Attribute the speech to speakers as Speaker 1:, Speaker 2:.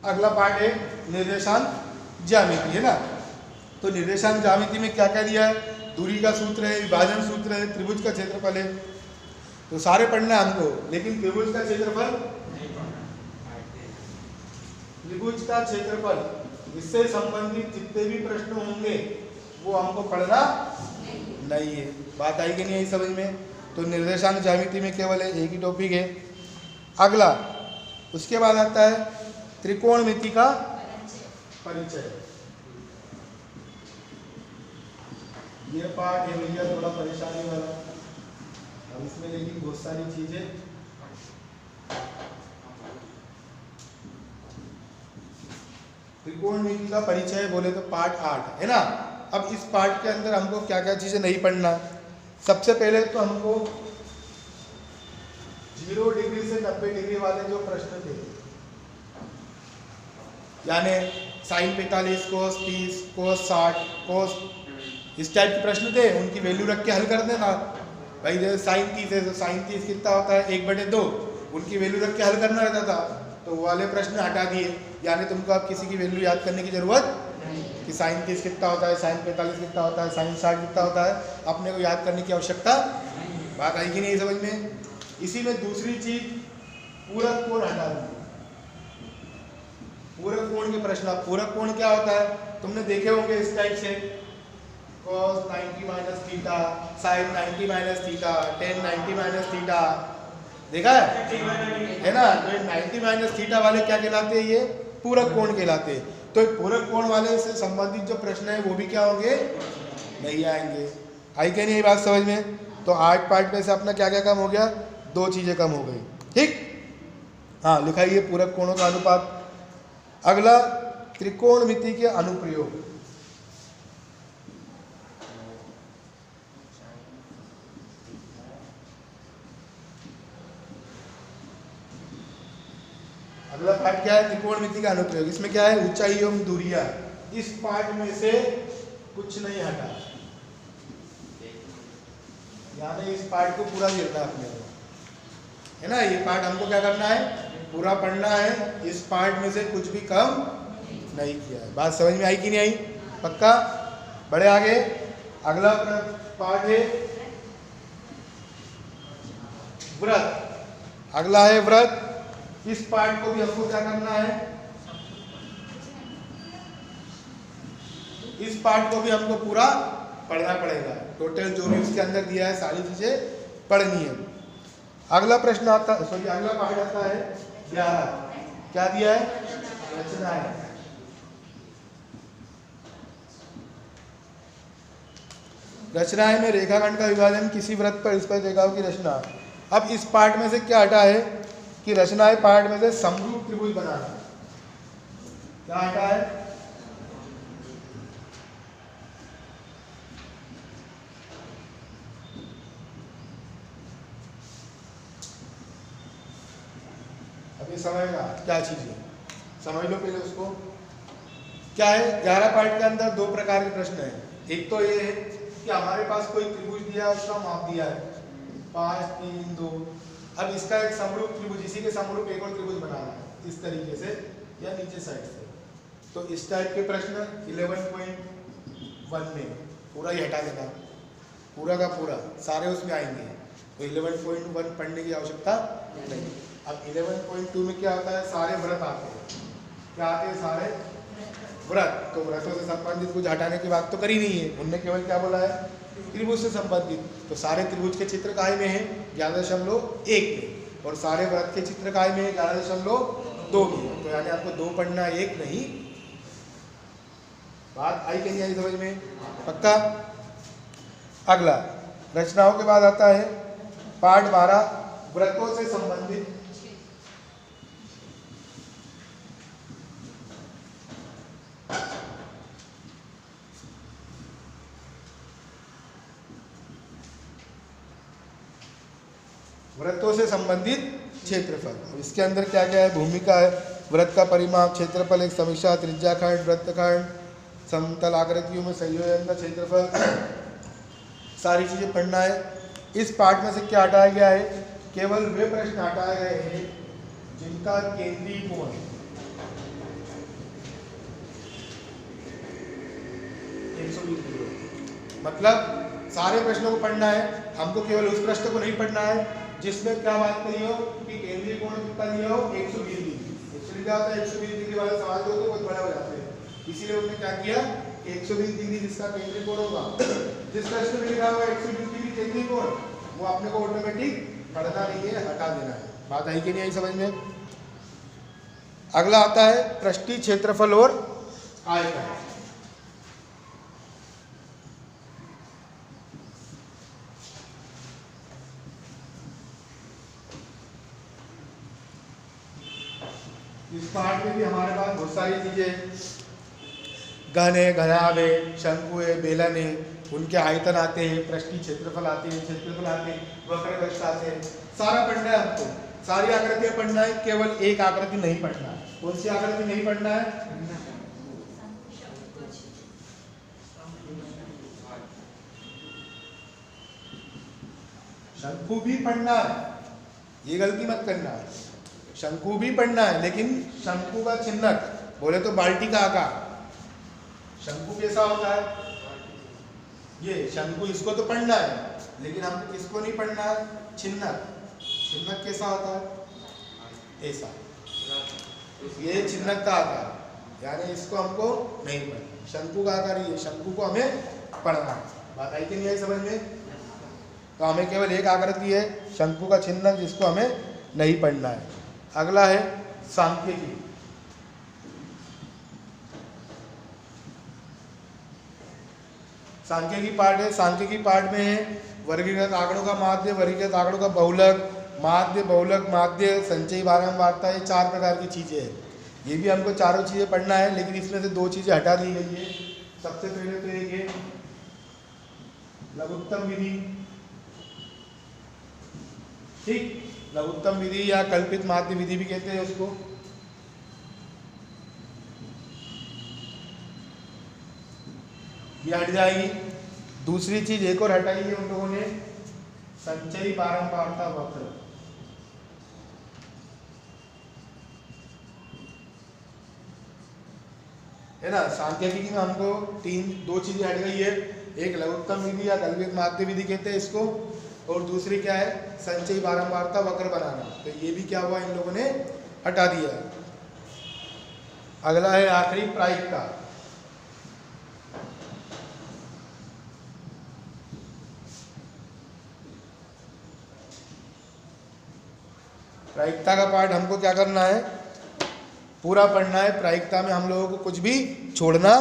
Speaker 1: अगला पार्ट है निर्देशांक ज्यामिति, है ना। तो निर्देशांक ज्यामिति में क्या क्या दिया है, दूरी का सूत्र है, विभाजन सूत्र है, त्रिभुज का क्षेत्रफल है, तो सारे पढ़ना है हमको। लेकिन त्रिभुज का क्षेत्रफल, त्रिभुज का क्षेत्रफल इससे संबंधित जितने भी प्रश्न होंगे वो हमको पढ़ना नहीं है। बात आई कि नहीं आई समझ में। तो निर्देशांक ज्यामिति में केवल एक ही टॉपिक है। अगला उसके बाद आता है त्रिकोणमिति का परिचय। ये पार्ट है भैया थोड़ा परेशानी वाला, अब इसमें लेकिन बहुत सारी चीजें त्रिकोणमिति का परिचय बोले तो पार्ट 8 है ना। अब इस पार्ट के अंदर हमको क्या क्या चीजें नहीं पढ़ना। सबसे पहले तो हमको 0 डिग्री से 90 डिग्री वाले जो प्रश्न थे, यानी साइन 45, कोस 30, कोस 60, कोस इस टाइप के प्रश्न थे, उनकी वैल्यू रख के हल कर देना भाई। जैसे साइन 30 है तो साइन 30 कितना होता है 1/2, उनकी वैल्यू रख के हल करना रहता था। तो वो वाले प्रश्न हटा दिए, यानी तुमको अब किसी की वैल्यू याद करने की जरूरत कि साइन 30 कितना होता है, साइन 45 कितना होता है, साइन 60 कितना होता है, अपने को याद करने की आवश्यकता। बात आई कि नहीं समझ में। इसी में दूसरी चीज पूरक कोण हटा दी। पूरक कोण के प्रश्न, पूरक कोण क्या होता है तुमने देखे होंगे इस टाइप से, cos 90 minus theta, sine 90 minus theta, tan 90 minus theta, देखा है ना। तो 90 माइनस थीटा वाले क्या कहलाते हैं, ये पूरक कोण कहलाते हैं। तो पूरक कोण वाले से संबंधित जो प्रश्न है वो भी क्या होंगे, नहीं आएंगे। आई क्या नहीं बात समझ में। तो 8 पार्ट में से अपना क्या क्या कम हो गया, 2 चीजें कम हो गई, ठीक। हाँ लिखाइए पूरक कोणों का अनुपात। अगला त्रिकोणमिति के अनुप्रयोग। अगला पार्ट क्या है, त्रिकोणमिति का अनुप्रयोग। इसमें क्या है, ऊंचाई एवं दूरियां। इस पार्ट में से कुछ नहीं हटा, यानी इस पार्ट को पूरा गिरना अपने को, है ना। ये पार्ट हमको क्या करना है, पूरा पढ़ना है। इस पार्ट में से कुछ भी कम नहीं किया है। बात समझ में आई कि नहीं आई, पक्का। बड़े आगे अगला पार्ट है व्रत। अगला है व्रत। इस पार्ट को भी हमको क्या करना है, इस पार्ट को भी हमको पूरा पढ़ना पड़ेगा। टोटल जो भी उसके अंदर दिया है सारी चीजें पढ़नी है। अगला प्रश्न आता, सॉरी अगला पार्ट आता है 11। क्या दिया है, रचनाएं। रचनाएं में रेखाखंड का विभाजन, किसी वृत्त पर इस पर रेखाओं की रचना। अब इस पार्ट में से क्या हटा है कि रचनाएं पार्ट में से समरूप त्रिभुज बनाना। क्या हटा है, अभी समझना क्या चीज है, समझ लो पहले उसको। क्या है, 11 पार्ट के अंदर 2 प्रकार के प्रश्न है। एक तो ये है कि हमारे पास कोई त्रिभुज दिया है, उसका माप दिया है 5, 3, 2। अब इसका एक समरूप त्रिभुज, इसी के समरूप एक और त्रिभुज बनाना है इस तरीके से या नीचे साइड से। तो इस टाइप के प्रश्न 11.1 में पूरा ही हटा देना, पूरा का पूरा सारे उसमें आएंगे। तो 11.1 पढ़ने की आवश्यकता नहीं। अब 11.2 में क्या होता है, सारे व्रत आते हैं। क्या आते हैं, सारे व्रत। तो व्रतों से संबंधित कुछ हटाने की बात तो करी नहीं है, उनने केवल क्या बोला है, त्रिभुज से संबंधित। तो सारे त्रिभुज के चित्र काय में है 11.1 में, और सारे व्रत के चित्र काय में है 11.2 में। तो यानी आपको 2 पढ़ना, 1 नहीं। बात आई कि नहीं आई समझ में, पक्का। अगला रचनाओं के बाद आता है पार्ट 12 व्रतों से संबंधित। व्रतों से संबंधित क्षेत्रफल। अब इसके अंदर क्या क्या है, भूमिका है, व्रत का परिमाप, क्षेत्रफल, एक समीक्षा, त्रिज्याखंड, वृत्तखंड, समतल आकृतियों में संयोजन का क्षेत्रफल, सारी चीजें पढ़ना है। इस पार्ट में से क्या हटाया गया है, केवल वे प्रश्न हटाए गए हैं जिनका केंद्रीय कोण 120 डिग्री। मतलब सारे प्रश्नों को पढ़ना है, हमको केवल उस प्रश्न को नहीं पढ़ना है जिसमें क्या बात करी हो कि केंद्रीय कोण कितना दिया हो 120 डिग्री। एक्चुअली क्या होता है 120 डिग्री वाले सवाल जो होते हैं बहुत बड़ा हो जाते हैं, इसीलिए उन्होंने क्या किया कि 120 डिग्री जिसका केंद्रीय कोण होगा, जिस प्रश्न में लिखा होगा 120 डिग्री केंद्रीय कोण, वो आपने को ऑटोमेटिक पढ़ना नहीं है, हटा देना है। बात आई कि नहीं आई समझ में? अगला आता है पृष्ठीय क्षेत्रफल और आयतन। इस पार्ट में भी हमारे पास बहुत सारी चीजें, घन है, घनाभ है, शंकु है, बेलन है, उनके आयतन आते हैं, पृष्ठीय क्षेत्रफल आते हैं, क्षेत्रफल आते हैं, वक्र पृष्ठ आते हैं, सारा पढ़ना है आपको, सारी आकृतियां पढ़ना है, केवल एक आकृति नहीं पढ़ना है। कौन सी आकृति नहीं पढ़ना है? शंकु भी पढ़ना है, ये गलती मत करना है, शंकु भी पढ़ना है, लेकिन शंकु का चिन्हक, बोले तो बाल्टी का आकार। शंकु कैसा होता है? ये शंकु, इसको तो पढ़ना है, लेकिन हमको किसको नहीं पढ़ना है? चिन्हक। चिन्हक कैसा होता है? ऐसा, ये चिन्हक का आकार, यानी इसको हमको नहीं पढ़ना। शंकु का आकार ये, शंकु को हमें पढ़ना है। बात आई कि नहीं आई समझ में? तो हमें केवल एक आकृति है शंकु का चिन्हक, जिसको हमें नहीं पढ़ना है। अगला है सांख्यिकी। सांख्यिकी पार्ट है, सांख्यिकी पार्ट में है वर्गीकृत आंकड़ों का माध्य, वर्गीकृत आंकड़ों का बहुलक, माध्य, बहुलक, माध्य, संचयी बारंबारता, ये 4 प्रकार की चीजें हैं। ये भी हमको चारों चीजें पढ़ना है, लेकिन इसमें से 2 चीजें हटा दी गई है। सबसे पहले तो एक है लघुत्तम विधि, ठीक, लघुत्तम विधि या कल्पित माध्य विधि भी कहते हैं उसको। ये हट जाएगी। दूसरी चीज एक और हटाई है उन लोगों ने, संचयी बारंबारता वक्र। है ना, सांख्यिकी में हमको 2 चीजें हट गई है, एक लघुत्तम विधि या कल्पित माध्य विधि कहते हैं इसको, और दूसरी क्या है? संचयी बारंबारता वक्र बनाना। तो ये भी क्या हुआ, इन लोगों ने हटा दिया। अगला है आखिरी प्रायिकता। प्रायिकता का पार्ट हमको क्या करना है? पूरा पढ़ना है। प्रायिकता में हम लोगों को कुछ भी छोड़ना